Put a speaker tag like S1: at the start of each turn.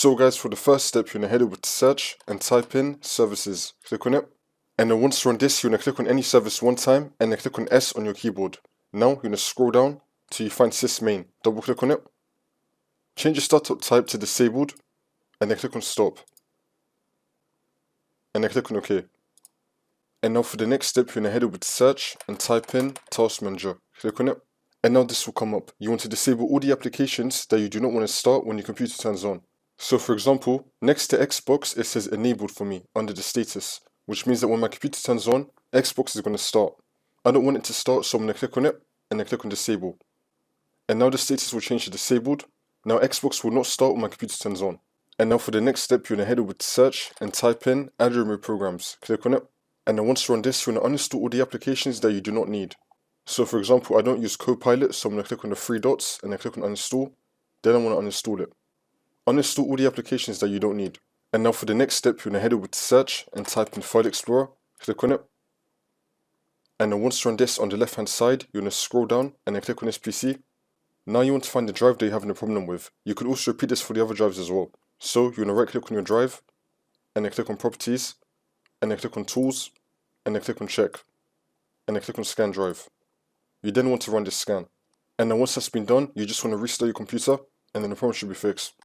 S1: So guys, for the first step, you're going to head over to search and type in services. Click on it. And then once you're on this, you're going to click on any service one time and then click on S on your keyboard. Now you're going to scroll down till you find sysmain. Double click on it. Change your startup type to disabled and then click on stop. And then click on OK. And now for the next step, you're going to head over to search and type in task manager. Click on it. And now this will come up. You want to disable all the applications that you do not want to start when your computer turns on. So for example, next to Xbox, it says enabled for me under the status, which means that when my computer turns on, Xbox is going to start. I don't want it to start, so I'm going to click on it and then click on disable. And now the status will change to disabled. Now Xbox will not start when my computer turns on. And now for the next step, you're going to head over to search and type in add or remove programs. Click on it. And then once you're on this, you're going to uninstall all the applications that you do not need. So for example, I don't use Copilot, so I'm going to click on the three dots and then click on uninstall. Then I want to uninstall it. Uninstall all the applications that you don't need. And now for the next step, you're going to head over to search and type in File Explorer. Click on it. And then once you're on this, on the left hand side, you're going to scroll down and then click on this PC. Now you want to find the drive that you're having a problem with. You can also repeat this for the other drives as well. So you're going to right click on your drive and then click on Properties and then click on Tools and then click on Check and then click on Scan Drive. You then want to run this scan. And then once that's been done, you just want to restart your computer and then the problem should be fixed.